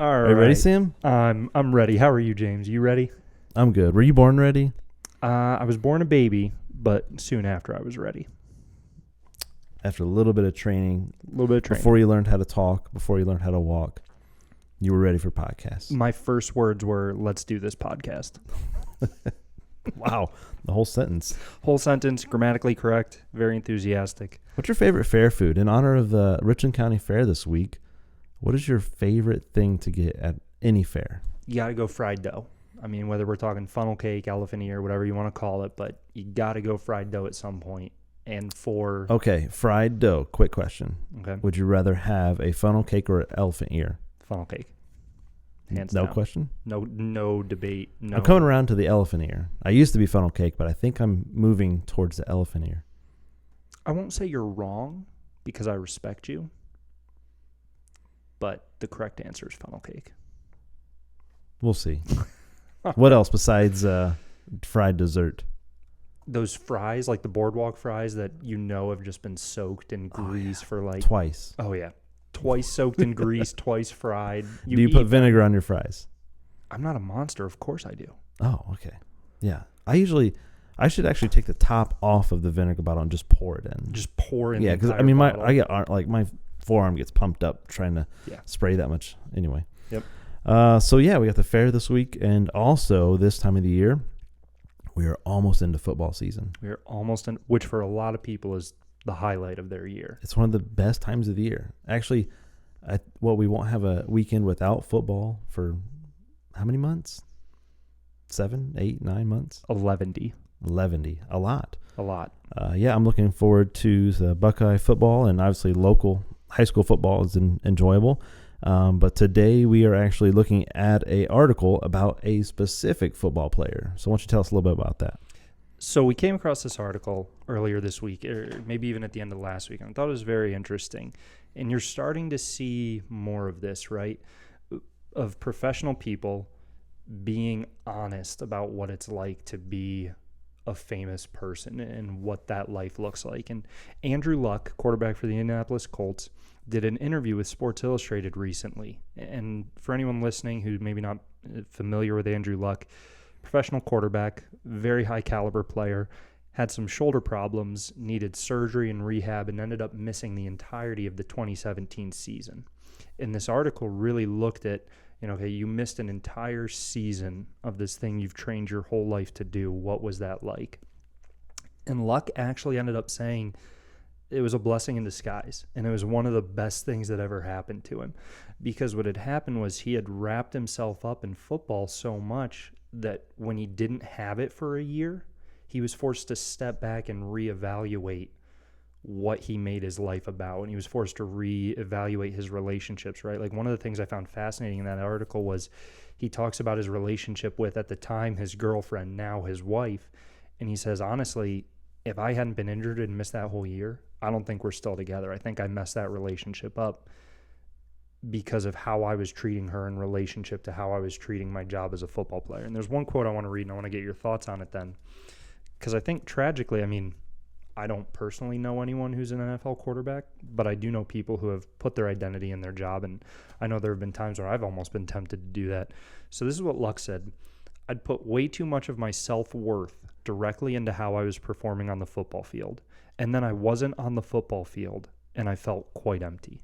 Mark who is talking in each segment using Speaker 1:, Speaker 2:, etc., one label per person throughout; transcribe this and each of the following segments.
Speaker 1: All
Speaker 2: Are you ready, Sam?
Speaker 1: I'm ready. How are you, James? You ready?
Speaker 2: I'm good. Were you born ready?
Speaker 1: I was born a baby, but soon after I was ready.
Speaker 2: After a little bit of training,
Speaker 1: A little bit of training.
Speaker 2: before you learned how to talk, before you learned how to walk, you were ready for podcasts.
Speaker 1: My first words were, "Let's do this podcast."
Speaker 2: Wow, the whole sentence.
Speaker 1: Whole sentence, grammatically correct, very enthusiastic.
Speaker 2: What's your favorite fair food? In honor of the Richland County Fair this week, what is your favorite thing to get at any fair?
Speaker 1: You got to go fried dough. I mean, whether we're talking funnel cake, elephant ear, whatever you want to call it, but you got to go fried dough at some point. And for...
Speaker 2: Okay, fried dough. Quick question.
Speaker 1: Okay.
Speaker 2: Would you rather have a funnel cake or an elephant ear?
Speaker 1: Funnel cake. Hands
Speaker 2: No
Speaker 1: down.
Speaker 2: question?
Speaker 1: No debate. No.
Speaker 2: I'm coming around to the elephant ear. I used to be funnel cake, but I think I'm moving towards the elephant ear.
Speaker 1: I won't say you're wrong because I respect you, but the correct answer is funnel cake.
Speaker 2: We'll see. What else besides fried dessert?
Speaker 1: Those fries, like the boardwalk fries that have just been soaked in grease for like...
Speaker 2: Twice.
Speaker 1: Oh, yeah. Twice soaked in grease, twice fried.
Speaker 2: Do you put vinegar on your fries?
Speaker 1: I'm not a monster. Of course I do.
Speaker 2: Oh, okay. Yeah. I should actually take the top off of the vinegar bottle and just pour it in.
Speaker 1: Just pour in.
Speaker 2: Yeah, because I mean, my forearm gets pumped up trying to spray that much. Anyway.
Speaker 1: Yep.
Speaker 2: So yeah, we got the fair this week, and also this time of the year, we are almost into football season.
Speaker 1: We are almost in, which for a lot of people is the highlight of their year.
Speaker 2: It's one of the best times of the year. Actually, we won't have a weekend without football for how many months? 7, 8, 9 months?
Speaker 1: 11.
Speaker 2: A lot.
Speaker 1: A lot.
Speaker 2: Yeah, I'm looking forward to the Buckeye football, and obviously local high school football is enjoyable. But today we are actually looking at an article about a specific football player. So why don't you tell us a little bit about that?
Speaker 1: So we came across this article earlier this week, or maybe even at the end of last week, and I thought it was very interesting. And you're starting to see more of this, right? Of professional people being honest about what it's like to be a famous person and what that life looks like. And Andrew Luck, quarterback for the Indianapolis Colts, did an interview with Sports Illustrated recently. And for anyone listening who maybe not familiar with Andrew Luck, professional quarterback, very high caliber player, had some shoulder problems, needed surgery and rehab, and ended up missing the entirety of the 2017 season. And this article really looked at, okay, you missed an entire season of this thing you've trained your whole life to do. What was that like? And Luck actually ended up saying it was a blessing in disguise, and it was one of the best things that ever happened to him, because what had happened was he had wrapped himself up in football so much that when he didn't have it for a year, he was forced to step back and reevaluate what he made his life about, and he was forced to reevaluate his relationships, right? Like, one of the things I found fascinating in that article was he talks about his relationship with, at the time, his girlfriend, now his wife, and he says, honestly, if I hadn't been injured and missed that whole year, I don't think we're still together. I think I messed that relationship up because of how I was treating her in relationship to how I was treating my job as a football player. And there's one quote I want to read, and I want to get your thoughts on it then. Because I think tragically, I don't personally know anyone who's an NFL quarterback, but I do know people who have put their identity in their job, and I know there have been times where I've almost been tempted to do that. So this is what Luck said. I'd put way too much of my self-worth directly into how I was performing on the football field, and then I wasn't on the football field, and I felt quite empty.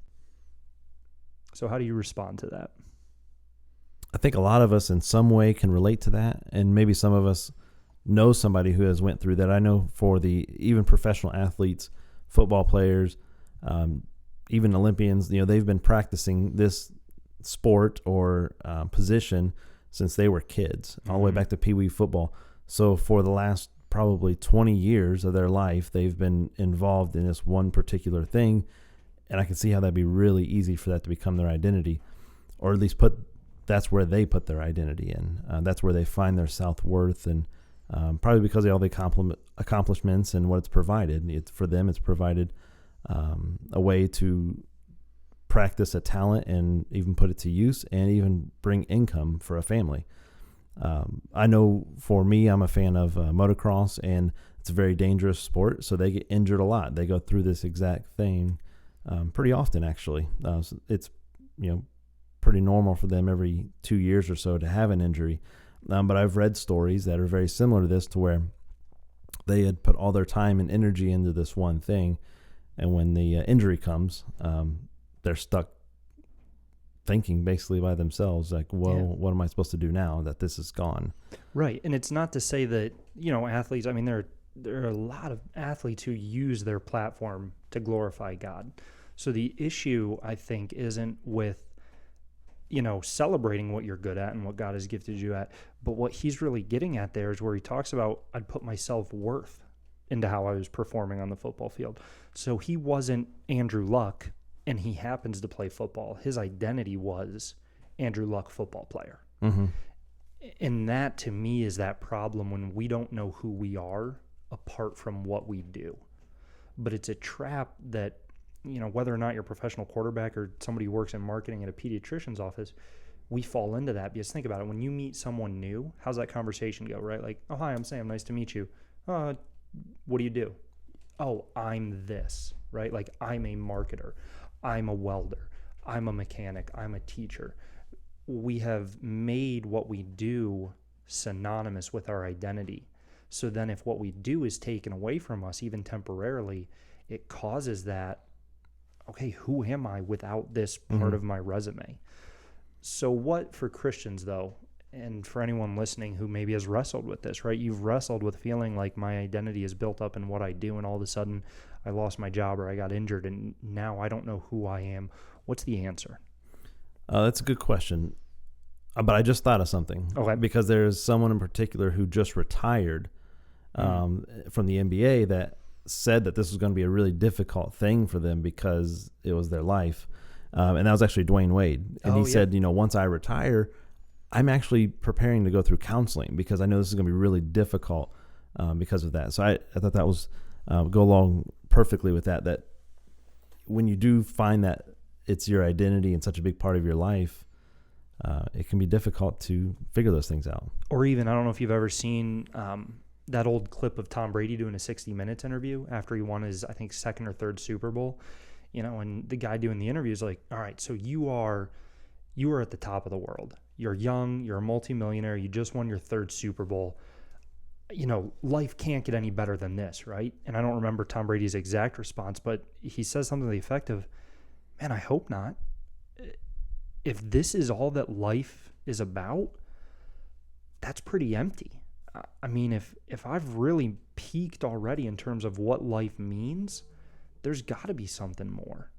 Speaker 1: So how do you respond to that?
Speaker 2: I think a lot of us in some way can relate to that, and maybe some of us know somebody who has went through that. I know for even professional athletes, football players, even Olympians, they've been practicing this sport or position since they were kids, all the way back to Pee Wee football. So for the last probably 20 years of their life, they've been involved in this one particular thing, and I can see how that'd be really easy for that to become their identity, or at least that's where they put their identity in. That's where they find their self-worth, and probably because of all the accomplishments and what it's provided. For them, it's provided a way to practice a talent and even put it to use and even bring income for a family. I know for me, I'm a fan of motocross, and it's a very dangerous sport, so they get injured a lot. They go through this exact thing pretty often, actually. It's pretty normal for them every 2 years or so to have an injury. But I've read stories that are very similar to this, to where they had put all their time and energy into this one thing, and when the injury comes, they're stuck thinking basically by themselves, like, well, what am I supposed to do now that this is gone?
Speaker 1: Right. And it's not to say that, athletes, I mean, there are a lot of athletes who use their platform to glorify God. So the issue, I think, isn't with, celebrating what you're good at and what God has gifted you at, but what he's really getting at there is where he talks about, I'd put my self-worth into how I was performing on the football field. So he wasn't Andrew Luck, and he happens to play football. His identity was Andrew Luck, football player.
Speaker 2: Mm-hmm.
Speaker 1: And that, to me, is that problem when we don't know who we are apart from what we do. But it's a trap that, whether or not you're a professional quarterback or somebody who works in marketing at a pediatrician's office, we fall into that. Because think about it. When you meet someone new, how's that conversation go, right? Like, oh, hi, I'm Sam. Nice to meet you. What do you do? Oh, I'm this, right? Like, I'm a marketer. I'm a welder. I'm a mechanic. I'm a teacher. We have made what we do synonymous with our identity. So then if what we do is taken away from us, even temporarily, it causes that, okay, who am I without this part of my resume? So what for Christians, though, and for anyone listening who maybe has wrestled with this, right? You've wrestled with feeling like my identity is built up in what I do, and all of a sudden I lost my job or I got injured, and now I don't know who I am. What's the answer?
Speaker 2: That's a good question. But I just thought of something.
Speaker 1: Okay.
Speaker 2: Because there's someone in particular who just retired from the NBA that said that this was going to be a really difficult thing for them because it was their life. And that was actually Dwayne Wade. And he said, once I retire, I'm actually preparing to go through counseling because I know this is going to be really difficult because of that. So I thought that was go along perfectly with that when you do find that it's your identity and such a big part of your life, it can be difficult to figure those things out.
Speaker 1: Or even, I don't know if you've ever seen that old clip of Tom Brady doing a 60 Minutes interview after he won his, I think, second or third Super Bowl, and the guy doing the interview is like, all right, so you are at the top of the world. You're young, you're a multimillionaire, you just won your third Super Bowl. Life can't get any better than this, right? And I don't remember Tom Brady's exact response, but he says something to the effect of, man, I hope not. If this is all that life is about, that's pretty empty. I mean, if I've really peaked already in terms of what life means, there's got to be something more.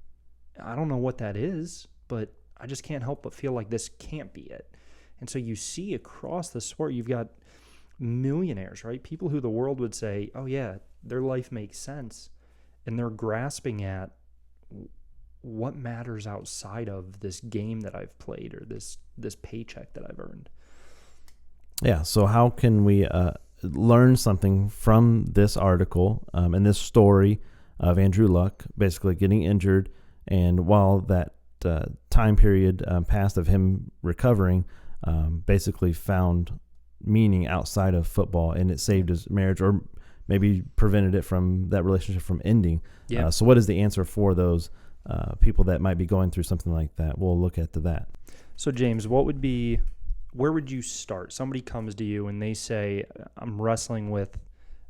Speaker 1: I don't know what that is, but I just can't help but feel like this can't be it. And so you see across the sport, you've got millionaires, right? People who the world would say, oh yeah, their life makes sense. And they're grasping at what matters outside of this game that I've played or this paycheck that I've earned.
Speaker 2: Yeah, so how can we learn something from this article and this story of Andrew Luck basically getting injured, and while that time period passed of him recovering, basically found meaning outside of football, and it saved his marriage or maybe prevented it from that relationship from ending. Yeah. So what is the answer for those people that might be going through something like that? We'll look at that.
Speaker 1: So James, where would you start? Somebody comes to you and they say, I'm wrestling with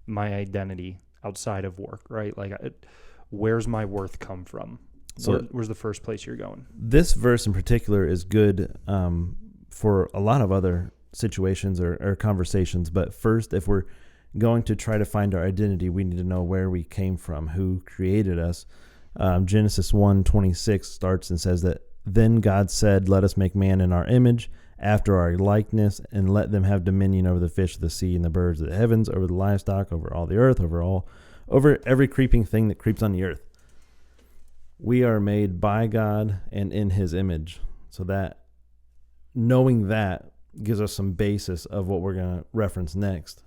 Speaker 1: my identity outside of work, right? Like, where's my worth come from? So where's the first place you're going?
Speaker 2: This verse in particular is good for a lot of other situations or conversations. But first, if we're going to try to find our identity, we need to know where we came from, who created us. Genesis 1:26 starts and says that, then God said, let us make man in our image, after our likeness, and let them have dominion over the fish of the sea and the birds of the heavens, over the livestock, over all the earth, over every creeping thing that creeps on the earth. We are made by God and in his image. So that, knowing that, gives us some basis of what we're going to reference next,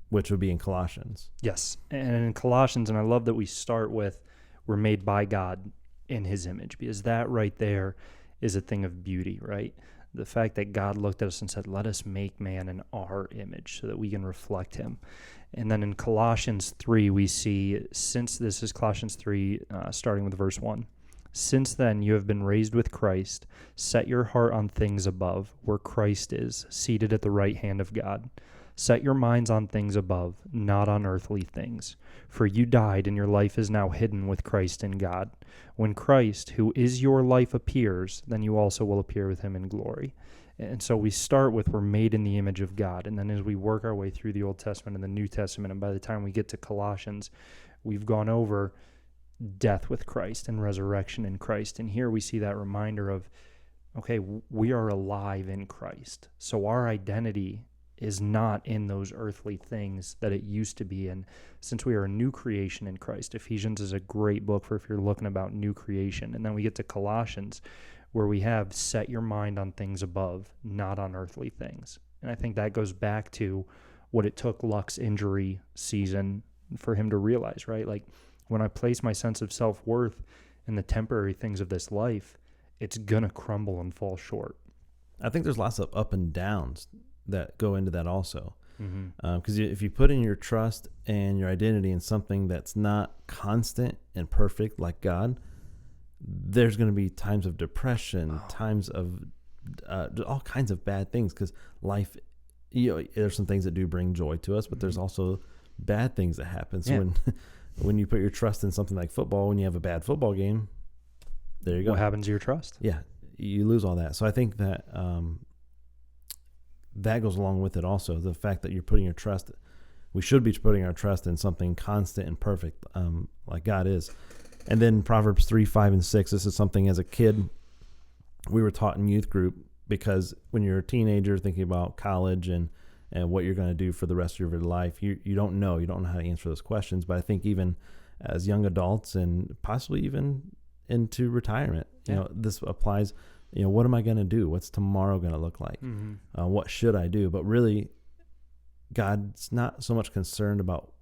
Speaker 2: which would be in Colossians.
Speaker 1: Yes, and in Colossians, and I love that we start with, we're made by God in his image, because that right there is a thing of beauty, right? The fact that God looked at us and said, let us make man in our image so that we can reflect him. And then in Colossians 3, we see, since this is Colossians 3, starting with verse 1, Since then you have been raised with Christ. Set your heart on things above, where Christ is, seated at the right hand of God. Set your minds on things above, not on earthly things. For you died, and your life is now hidden with Christ in God. When Christ, who is your life, appears, then you also will appear with him in glory. And so we start with we're made in the image of God. And then as we work our way through the Old Testament and the New Testament, and by the time we get to Colossians, we've gone over death with Christ and resurrection in Christ. And here we see that reminder of, okay, we are alive in Christ. So our identity is not in those earthly things that it used to be. And since we are a new creation in Christ, Ephesians is a great book for if you're looking about new creation. And then we get to Colossians, where we have set your mind on things above, not on earthly things. And I think that goes back to what it took Luck's injury season for him to realize, right? Like, when I place my sense of self-worth in the temporary things of this life, it's going to crumble and fall short.
Speaker 2: I think there's lots of up and downs that go into that also.
Speaker 1: Mm-hmm.
Speaker 2: Because if you put in your trust and your identity in something that's not constant and perfect like God, there's going to be times of depression, times of all kinds of bad things, because life, there's some things that do bring joy to us, but there's also bad things that happen. So when you put your trust in something like football, when you have a bad football game, there you go.
Speaker 1: What happens to your trust?
Speaker 2: Yeah, you lose all that. So I think that that goes along with it also. The fact that you're putting your trust, we should be putting our trust in something constant and perfect, like God is. And then Proverbs 3, 5, and 6, this is something as a kid we were taught in youth group, because when you're a teenager thinking about college and what you're going to do for the rest of your life, you don't know how to answer those questions. But I think even as young adults and possibly even into retirement, this applies. What am I going to do? What's tomorrow going to look like?
Speaker 1: Mm-hmm.
Speaker 2: What should I do? But really, God's not so much concerned about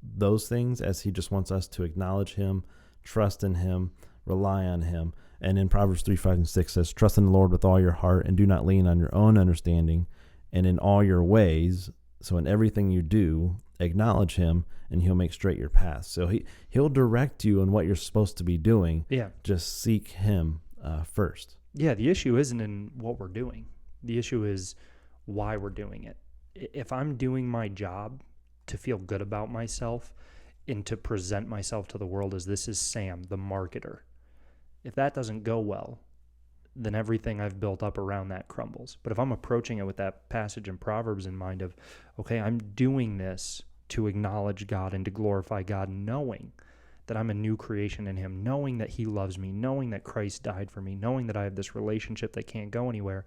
Speaker 2: those things as he just wants us to acknowledge him, trust in him, rely on him. And in Proverbs 3, 5, and 6 says, trust in the Lord with all your heart and do not lean on your own understanding, and in all your ways, so in everything you do, acknowledge him, and he'll make straight your path. So he'll direct you in what you're supposed to be doing.
Speaker 1: Yeah.
Speaker 2: Just seek him first.
Speaker 1: Yeah, the issue isn't in what we're doing. The issue is why we're doing it. If I'm doing my job to feel good about myself and to present myself to the world as this is Sam, the marketer, if that doesn't go well, then everything I've built up around that crumbles. But if I'm approaching it with that passage in Proverbs in mind of, okay, I'm doing this to acknowledge God and to glorify God, knowing that I'm a new creation in him, knowing that he loves me, knowing that Christ died for me, knowing that I have this relationship that can't go anywhere,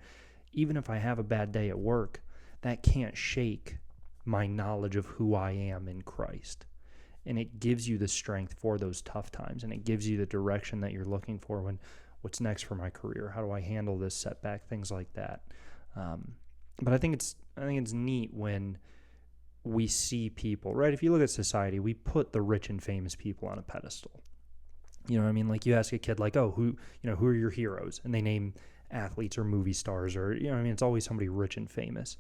Speaker 1: even if I have a bad day at work, that can't shake my knowledge of who I am in Christ. And it gives you the strength for those tough times, and it gives you the direction that you're looking for when, what's next for my career? How do I handle this setback? Things like that. But I think it's neat when we see people, right? If you look at society, we put the rich and famous people on a pedestal. You know what I mean? Like, you ask a kid, like, oh, who are your heroes? And they name athletes or movie stars, or, it's always somebody rich and famous.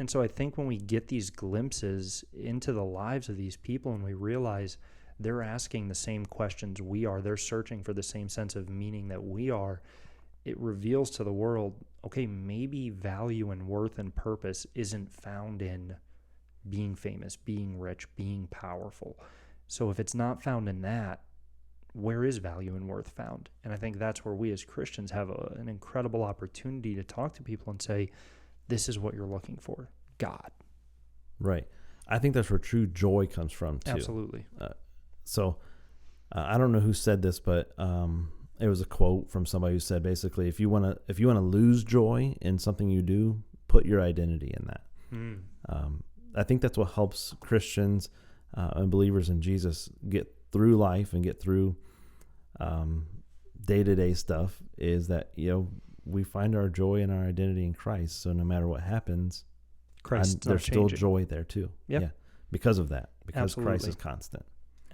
Speaker 1: And so I think when we get these glimpses into the lives of these people and we realize they're asking the same questions we are, they're searching for the same sense of meaning that we are, it reveals to the world, okay, maybe value and worth and purpose isn't found in being famous, being rich, being powerful. So if it's not found in that, where is value and worth found? And I think that's where we as Christians have an incredible opportunity to talk to people and say, this is what you're looking for, God.
Speaker 2: Right. I think that's where true joy comes from, too.
Speaker 1: Absolutely.
Speaker 2: I don't know who said this, but it was a quote from somebody who said, basically, if you want to lose joy in something you do, put your identity in that. I think that's what helps Christians and believers in Jesus get through life and get through day-to-day stuff, is that, we find our joy and our identity in Christ. So no matter what happens, there's still joy there too.
Speaker 1: Yep.
Speaker 2: Yeah. Because of that. Because
Speaker 1: Absolutely.
Speaker 2: Christ is constant.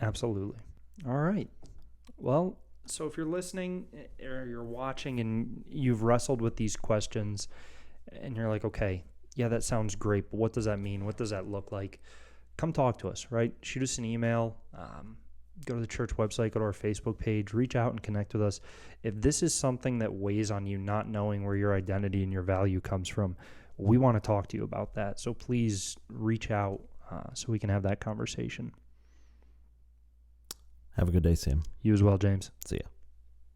Speaker 1: Absolutely. All right. Well, so if you're listening or you're watching and you've wrestled with these questions and you're like, okay, yeah, that sounds great, but what does that mean? What does that look like? Come talk to us, right? Shoot us an email. go to the church website, go to our Facebook page, reach out and connect with us. If this is something that weighs on you, not knowing where your identity and your value comes from, we want to talk to you about that. So please reach out so we can have that conversation.
Speaker 2: Have a good day, Sam.
Speaker 1: You as well, James.
Speaker 2: See ya.